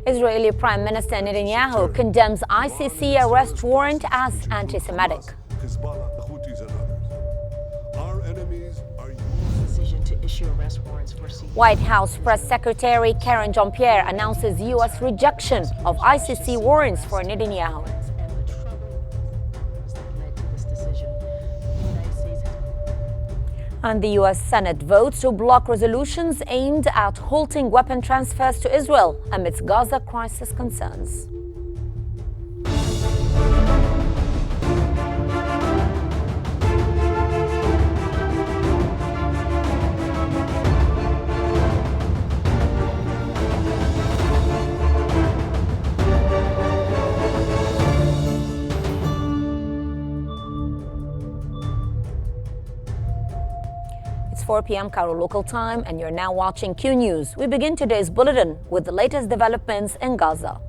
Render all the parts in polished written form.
Israeli Prime Minister Netanyahu condemns ICC arrest warrant as anti-Semitic. White House Press Secretary Karen Jean-Pierre announces U.S. rejection of ICC warrants for Netanyahu. And the U.S. Senate votes to block resolutions aimed at halting weapon transfers to Israel amidst Gaza crisis concerns. It's 4 p.m. Cairo local time, and you're now watching Q News. We begin today's bulletin with the latest developments in Gaza.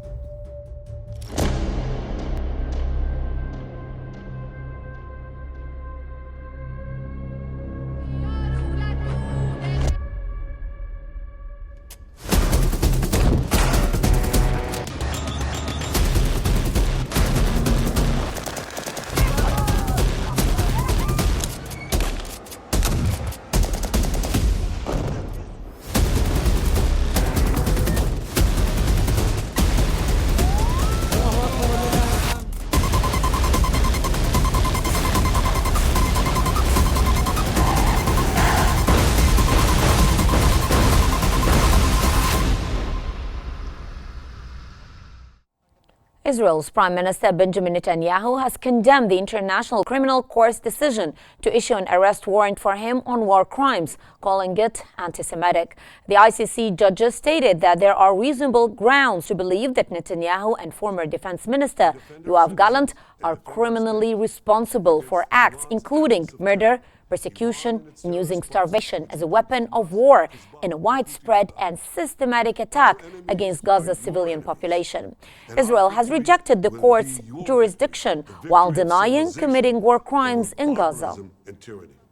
Israel's Prime Minister Benjamin Netanyahu has condemned the International Criminal Court's decision to issue an arrest warrant for him on war crimes, calling it anti-Semitic. The ICC judges stated that there are reasonable grounds to believe that Netanyahu and former Defense Minister Yoav Gallant are criminally responsible for acts including murder, persecution, and using starvation as a weapon of war in a widespread and systematic attack against Gaza's civilian population. Israel has rejected the court's jurisdiction while denying committing war crimes in Gaza.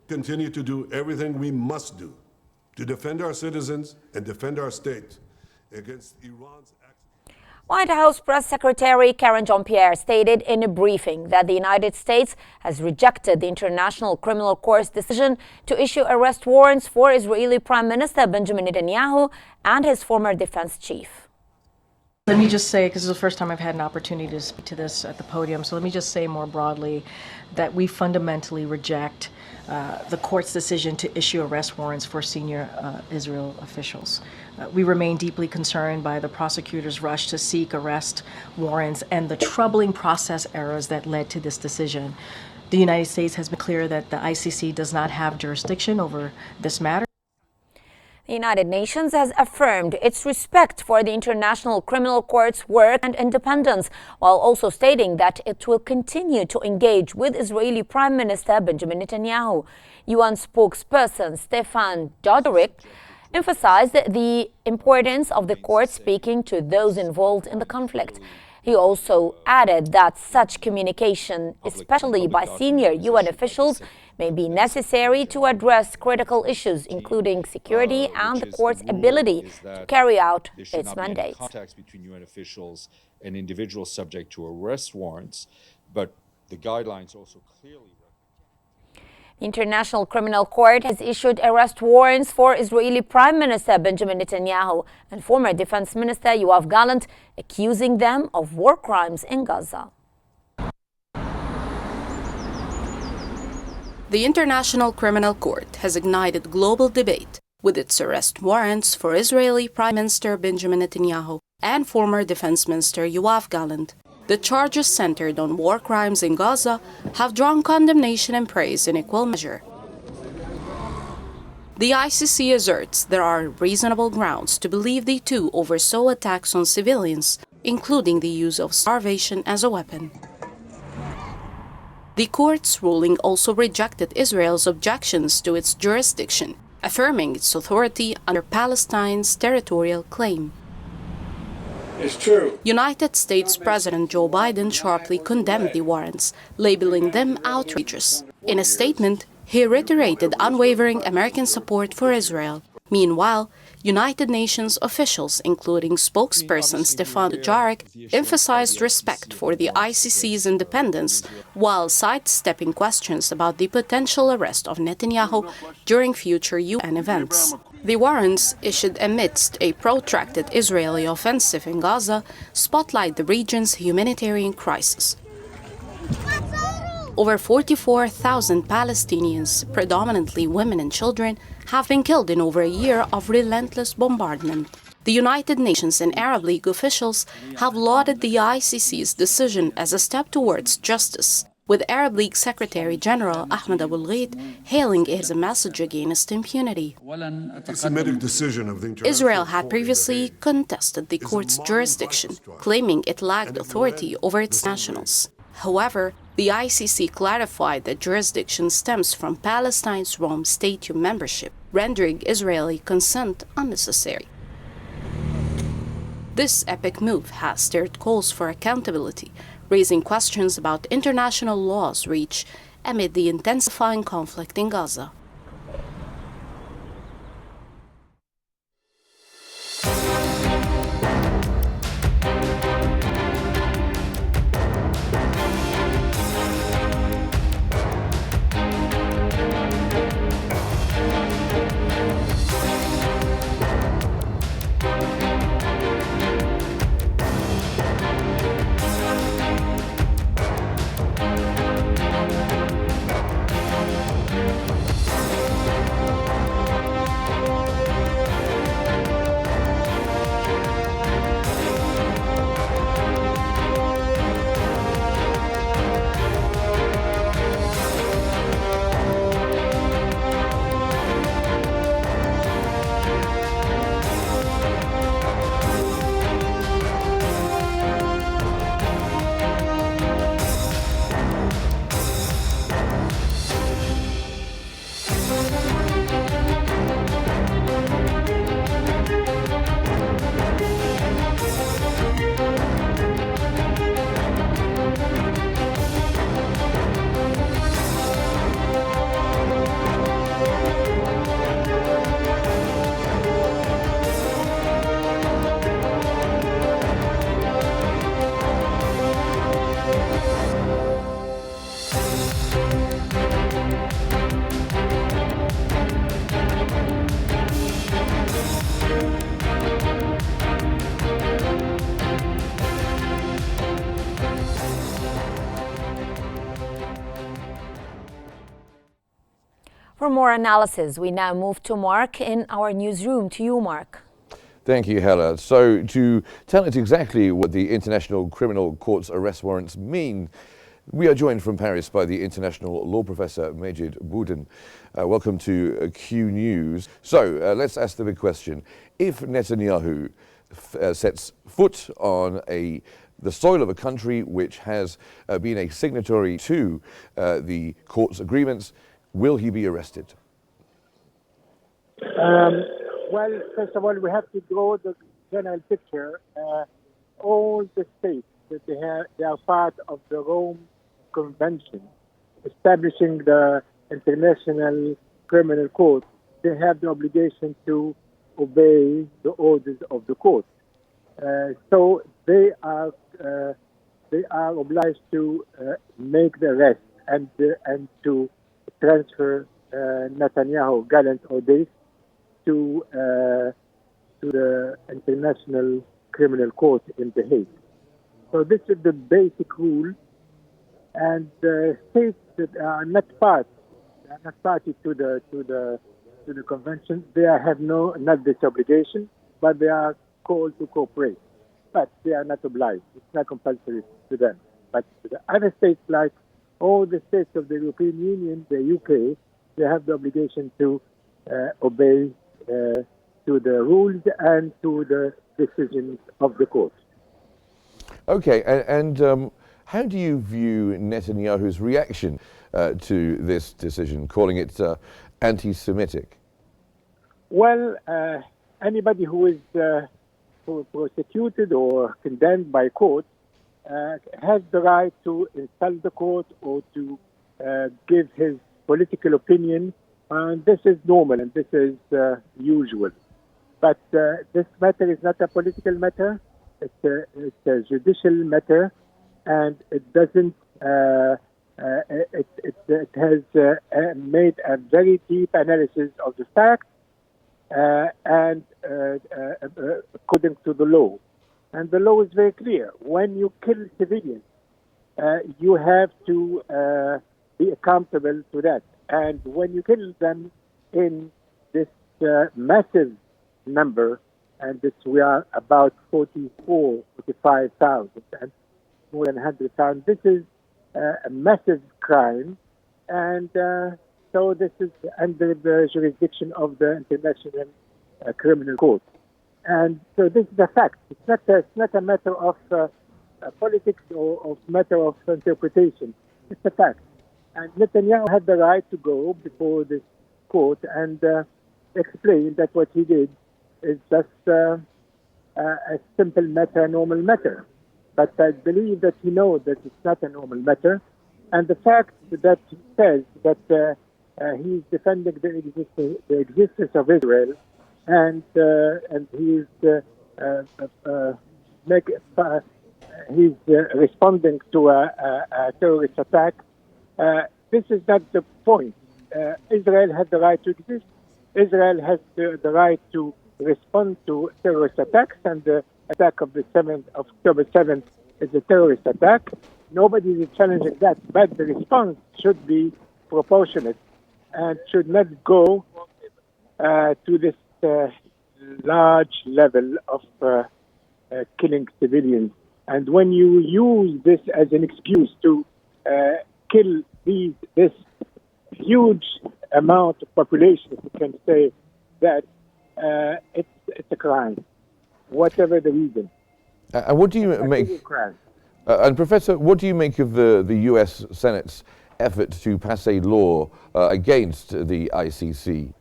Continue to do everything we must do to defend our citizens and defend our state against Iran's actions. White House Press Secretary Karen Jean-Pierre stated in a briefing that the United States has rejected the International Criminal Court's decision to issue arrest warrants for Israeli Prime Minister Benjamin Netanyahu and his former defense chief. Let me just say, because this is the first time I've had an opportunity to speak to this at the podium, so let me just say more broadly that we fundamentally reject the court's decision to issue arrest warrants for senior Israel officials. We remain deeply concerned by the prosecutor's rush to seek arrest warrants and the troubling process errors that led to this decision. The United States has been clear that the ICC does not have jurisdiction over this matter. The United Nations has affirmed its respect for the International Criminal Court's work and independence, while also stating that it will continue to engage with Israeli Prime Minister Benjamin Netanyahu. UN spokesperson Stefan Dujarric emphasized the importance of the court speaking to those involved in the conflict. He also added that such communication, especially by senior UN officials, may be necessary to address critical issues, including security and the court's ability to carry out its mandate. Contacts between UN officials and individuals subject to arrest warrants, but the guidelines also clearly. The International Criminal Court has issued arrest warrants for Israeli Prime Minister Benjamin Netanyahu and former Defense Minister Yoav Gallant, accusing them of war crimes in Gaza. The International Criminal Court has ignited global debate with its arrest warrants for Israeli Prime Minister Benjamin Netanyahu and former Defense Minister Yoav Gallant. The charges centered on war crimes in Gaza have drawn condemnation and praise in equal measure. The ICC asserts there are reasonable grounds to believe the two oversaw attacks on civilians, including the use of starvation as a weapon. The court's ruling also rejected Israel's objections to its jurisdiction, affirming its authority under Palestine's territorial claim. It's true. United States President Joe Biden sharply condemned the warrants, labeling them outrageous. In a statement, he reiterated unwavering American support for Israel, Meanwhile, United Nations officials, including spokesperson Stefan Dujarric, emphasized respect for the ICC's independence while sidestepping questions about the potential arrest of Netanyahu during future UN events. The warrants, issued amidst a protracted Israeli offensive in Gaza, spotlight the region's humanitarian crisis. Over 44,000 Palestinians, predominantly women and children, have been killed in over a year of relentless bombardment. The United Nations and Arab League officials have lauded the ICC's decision as a step towards justice, with Arab League Secretary General Ahmed Abul Gheit hailing it as a message against impunity. Anti-Semitic decision of the International Israel had Court previously in The Hague contested the court's jurisdiction, claiming it lacked authority over its nationals. However, the ICC clarified that jurisdiction stems from Palestine's Rome Statute membership, rendering Israeli consent unnecessary. This epic move has stirred calls for accountability, raising questions about international law's reach amid the intensifying conflict in Gaza. For more analysis, we now move to Mark in our newsroom. To you, Mark. Thank you, Hella. So to tell us exactly what the International Criminal Court's arrest warrants mean, we are joined from Paris by the international law professor Majid Bulletin. Welcome to Qnews. So let's ask the big question. If Netanyahu sets foot on the soil of a country which has been a signatory to the court's agreements, will he be arrested? Well, first of all, we have to draw the general picture. All the states that they are part of the Rome Convention, establishing the International Criminal Court, they have the obligation to obey the orders of the court. So they are obliged to make the arrest and to transfer Netanyahu, Gallant or Days, to the International Criminal Court in The Hague. So this is the basic rule, and states that are not party to the convention, they have not this obligation, but they are called to cooperate. But they are not obliged. It's not compulsory to them. But the other states, like all the states of the European Union, the UK, they have the obligation to obey to the rules and to the decisions of the court. Okay, and how do you view Netanyahu's reaction to this decision, calling it anti-Semitic? Well, anybody who is prosecuted or condemned by court has the right to insult the court or to give his political opinion And this is normal and this is usual. But this matter is not a political matter. It's a judicial matter, and it doesn't. It has made a very deep analysis of the facts and according to the law. And the law is very clear. When you kill civilians, you have to be accountable to that. And when you kill them in this massive number, and this, we are about 45,000 and more than 100,000, this is a massive crime. And so this is under the jurisdiction of the International Criminal Court. And so this is a fact. It's not a matter of politics or matter of interpretation. It's a fact. And Netanyahu had the right to go before this court and explain that what he did is just a simple matter, a normal matter. But I believe that he knows that it's not a normal matter. And the fact that he says that he's defending the existence of Israel and he's responding to a terrorist attack. This is not the point. Israel has the right to exist. Israel has the right to respond to terrorist attacks, and the attack of the October 7th is a terrorist attack. Nobody is challenging that, but the response should be proportionate and should not go to this large level of killing civilians. And when you use this as an excuse to kill this huge amount of population, you can say that it's a crime, whatever the reason. And what do you make? And Professor, what do you make of the U.S. Senate's effort to pass a law against the ICC?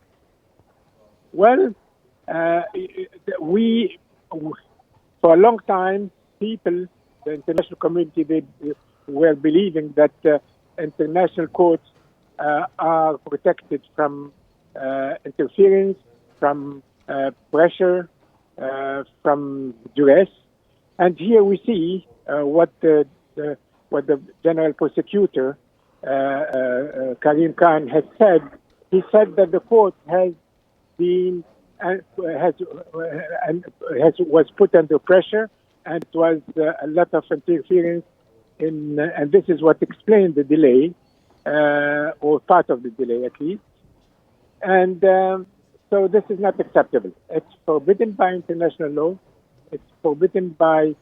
Well, we for a long time, people, the international community, they were believing that international courts are protected from interference, from pressure, from duress. And here we see what the general prosecutor, Karim Khan, has said. He said that the court has been was put under pressure, and it was a lot of interference in, and this is what explained the delay, or part of the delay at least. And so this is not acceptable. It's forbidden by international law. It's forbidden by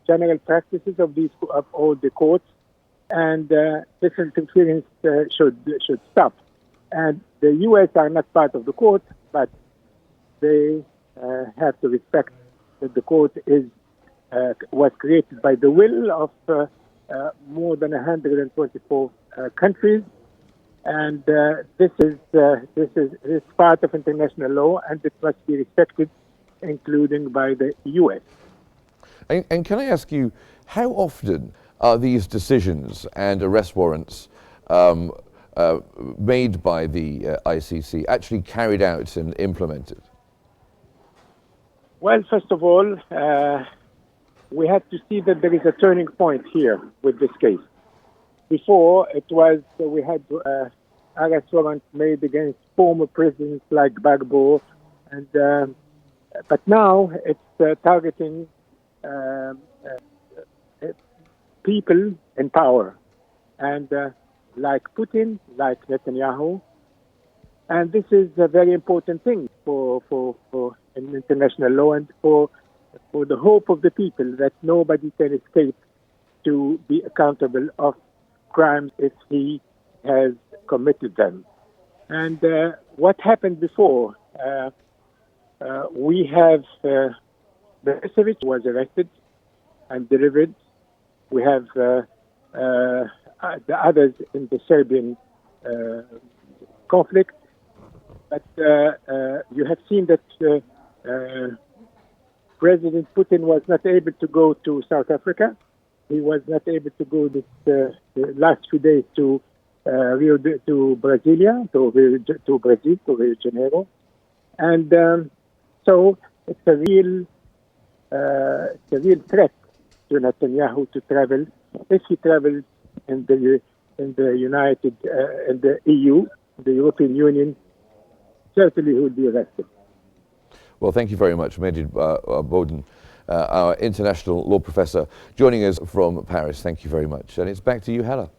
general practices of all the courts, and this interference should stop. And the U.S. are not part of the court, but they have to respect that the court was created by the will of more than 124 countries, and this is part of international law, and it must be respected, including by the U.S. And can I ask you, how often are these decisions and arrest warrants made by the ICC actually carried out and implemented? Well, first of all, we have to see that there is a turning point here with this case. Before, it was we had arrest warrants made against former presidents like Gbagbo, and but now it's targeting people in power, and like Putin, like Netanyahu, and this is a very important thing for in international law and for the hope of the people that nobody can escape to be accountable of crimes if he has committed them. And what happened before? We have Beresevic was arrested and delivered. We have the others in the Serbian conflict. But you have seen that President Putin was not able to go to South Africa. He was not able to go the last few days to to Brasilia, to Brazil, to Rio de Janeiro. And so it's a real threat to Netanyahu to travel. If he travels in the EU, the European Union, certainly he will be arrested. Well, thank you very much, Majid Bulletin, our international law professor, joining us from Paris. Thank you very much. And it's back to you, Hella.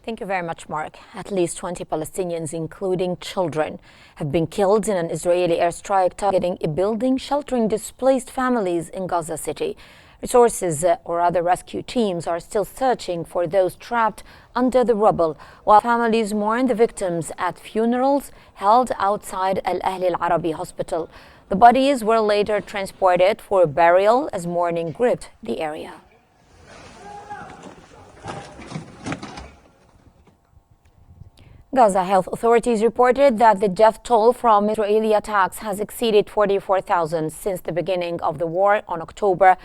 Thank you very much, Mark. At least 20 Palestinians, including children, have been killed in an Israeli airstrike targeting a building sheltering displaced families in Gaza City. Resources, or other rescue teams, are still searching for those trapped under the rubble, while families mourn the victims at funerals held outside Al Ahli Al Arabi hospital. The bodies were later transported for burial as mourning gripped the area. Gaza health authorities reported that the death toll from Israeli attacks has exceeded 44,000 since the beginning of the war on October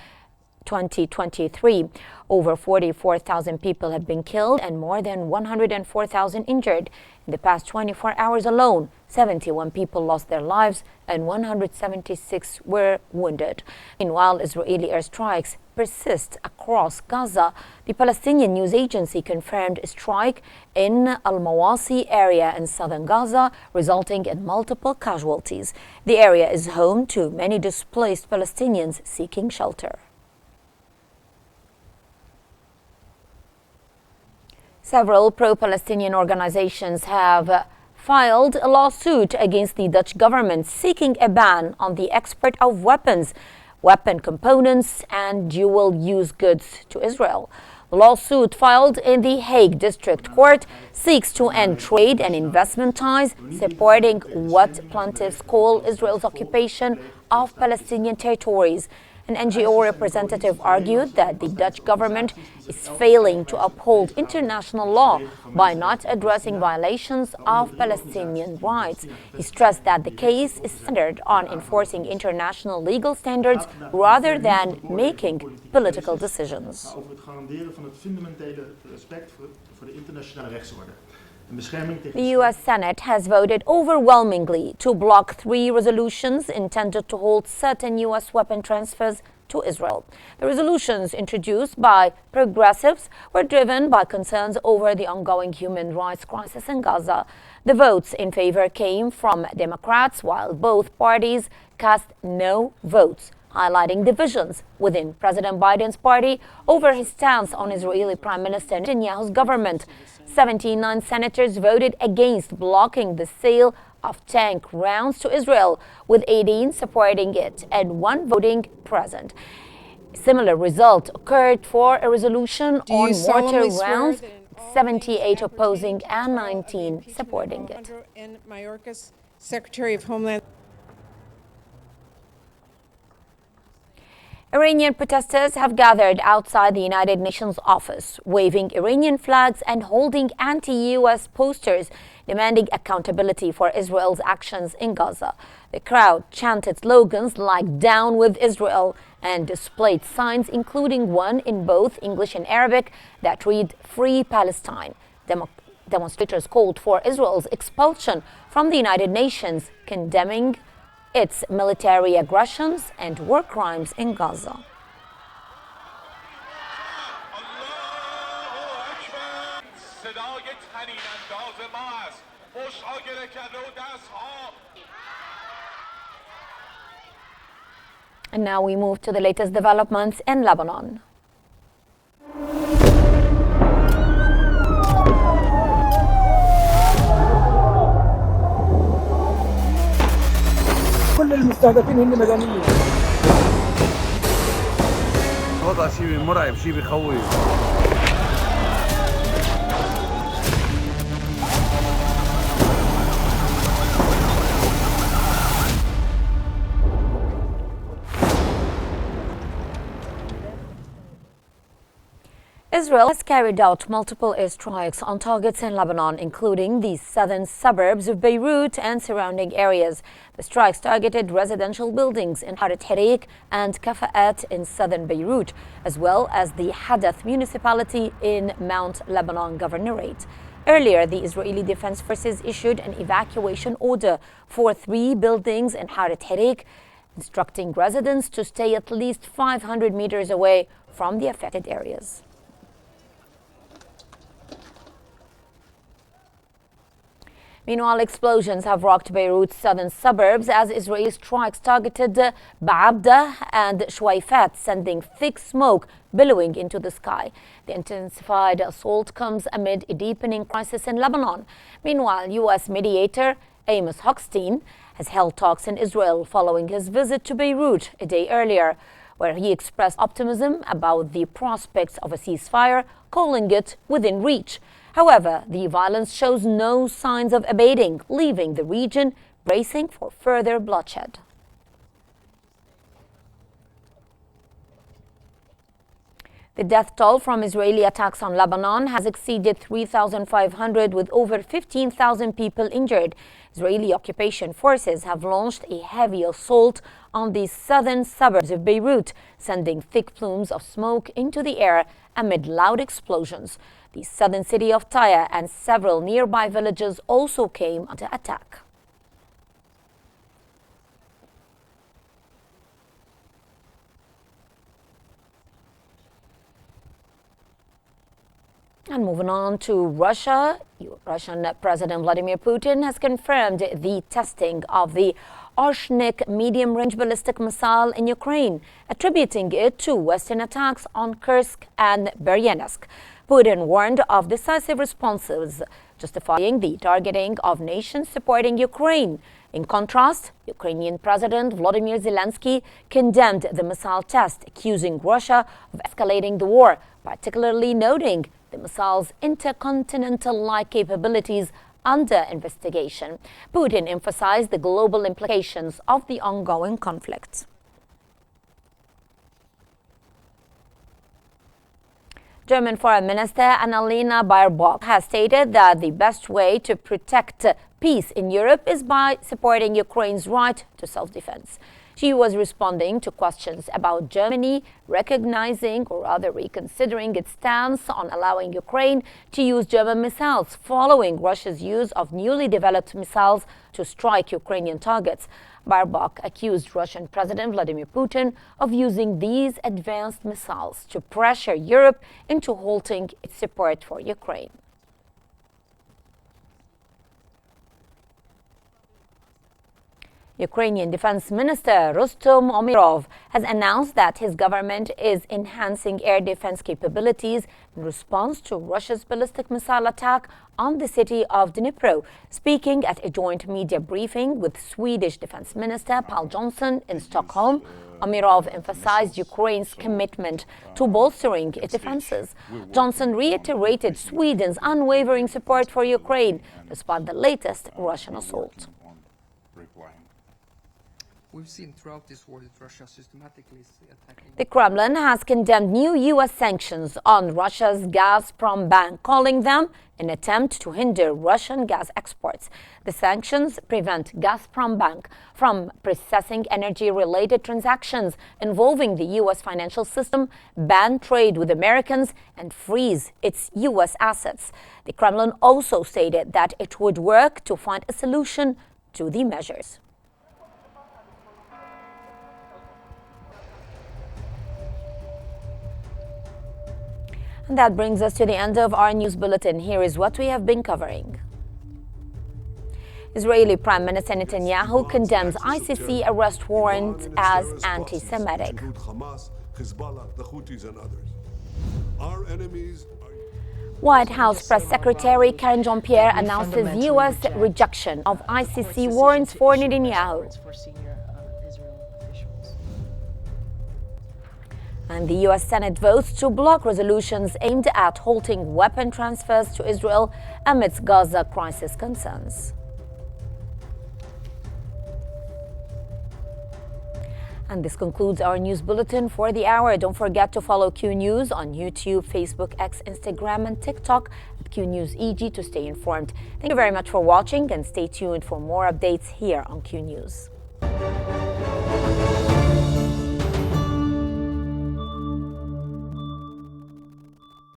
2023. Over 44,000 people have been killed and more than 104,000 injured. In the past 24 hours alone, 71 people lost their lives and 176 were wounded. Meanwhile, Israeli airstrikes persist across Gaza. The Palestinian news agency confirmed a strike in Al-Mawasi area in southern Gaza, resulting in multiple casualties. The area is home to many displaced Palestinians seeking shelter. Several pro-Palestinian organizations have filed a lawsuit against the Dutch government seeking a ban on the export of weapons, weapon components, and dual-use goods to Israel. The lawsuit filed in the Hague District Court seeks to end trade and investment ties, supporting what plaintiffs call Israel's occupation of Palestinian territories. An NGO representative argued that the Dutch government is failing to uphold international law by not addressing violations of Palestinian rights. He stressed that the case is centered on enforcing international legal standards rather than making political decisions. The U.S. Senate has voted overwhelmingly to block 3 resolutions intended to hold certain U.S. weapon transfers to Israel. The resolutions introduced by progressives were driven by concerns over the ongoing human rights crisis in Gaza. The votes in favor came from Democrats, while both parties cast no votes, highlighting divisions within President Biden's party over his stance on Israeli Prime Minister Netanyahu's government. 79 senators voted against blocking the sale of tank rounds to Israel, with 18 supporting it and 1 voting present. A similar result occurred for a resolution on mortar rounds, 78 opposing and 19 supporting it. Secretary of Homeland. Iranian protesters have gathered outside the United Nations office, waving Iranian flags and holding anti-U.S. posters demanding accountability for Israel's actions in Gaza. The crowd chanted slogans like "Down with Israel" and displayed signs, including one in both English and Arabic, that read "Free Palestine." Demonstrators called for Israel's expulsion from the United Nations, condemning its military aggressions and war crimes in Gaza. And now we move to the latest developments in Lebanon. كل المستهدفين هن مدنيين. وضع شيء مرعب، شيء بخوف. Israel has carried out multiple airstrikes on targets in Lebanon, including the southern suburbs of Beirut and surrounding areas. The strikes targeted residential buildings in Haret Harik and Kafa'at in southern Beirut, as well as the Hadath municipality in Mount Lebanon Governorate. Earlier, the Israeli Defense Forces issued an evacuation order for 3 buildings in Haret, instructing residents to stay at least 500 meters away from the affected areas. Meanwhile, explosions have rocked Beirut's southern suburbs as Israeli strikes targeted Ba'abda and Shwaifat, sending thick smoke billowing into the sky. The intensified assault comes amid a deepening crisis in Lebanon. Meanwhile, U.S. mediator Amos Hochstein has held talks in Israel following his visit to Beirut a day earlier, where he expressed optimism about the prospects of a ceasefire, calling it within reach. However, the violence shows no signs of abating, leaving the region bracing for further bloodshed. The death toll from Israeli attacks on Lebanon has exceeded 3,500, with over 15,000 people injured. Israeli occupation forces have launched a heavy assault on the southern suburbs of Beirut, sending thick plumes of smoke into the air amid loud explosions. The southern city of Tyre and several nearby villages also came under attack. And moving on to Russia, Russian President Vladimir Putin has confirmed the testing of the Oshnik medium-range ballistic missile in Ukraine, attributing it to Western attacks on Kursk and Bryansk. Putin warned of decisive responses, justifying the targeting of nations supporting Ukraine. In contrast, Ukrainian President Volodymyr Zelensky condemned the missile test, accusing Russia of escalating the war, particularly noting the missile's intercontinental-like capabilities under investigation. Putin emphasized the global implications of the ongoing conflict. German Foreign Minister Annalena Baerbock has stated that the best way to protect peace in Europe is by supporting Ukraine's right to self-defense. She was responding to questions about Germany recognizing or rather reconsidering its stance on allowing Ukraine to use German missiles following Russia's use of newly developed missiles to strike Ukrainian targets. Baerbock accused Russian President Vladimir Putin of using these advanced missiles to pressure Europe into halting its support for Ukraine. Ukrainian Defense Minister Rustem Umerov has announced that his government is enhancing air defense capabilities in response to Russia's ballistic missile attack on the city of Dnipro. Speaking at a joint media briefing with Swedish Defense Minister Paul Johnson in Stockholm, Umerov emphasized Ukraine's commitment to bolstering its defenses. Johnson reiterated Sweden's unwavering support for Ukraine despite the latest Russian assault. We've seen throughout this war that Russia systematically is attacking. The Kremlin has condemned new U.S. sanctions on Russia's Gazprom bank, calling them an attempt to hinder Russian gas exports. The sanctions prevent Gazprom Bank from processing energy-related transactions involving the U.S. financial system, ban trade with Americans, and freeze its U.S. assets. The Kremlin also stated that it would work to find a solution to the measures. And that brings us to the end of our news bulletin. Here is what we have been covering. Israeli Prime Minister Netanyahu condemns ICC arrest warrant as anti-Semitic. White House Press Secretary Karen Jean-Pierre announces U.S. rejection of ICC warrants for Netanyahu. And the U.S. Senate votes to block resolutions aimed at halting weapon transfers to Israel amidst Gaza crisis concerns. And this concludes our news bulletin for the hour. Don't forget to follow Q News on YouTube, Facebook, X, Instagram, and TikTok at QNews EG to stay informed. Thank you very much for watching, and stay tuned for more updates here on Q News.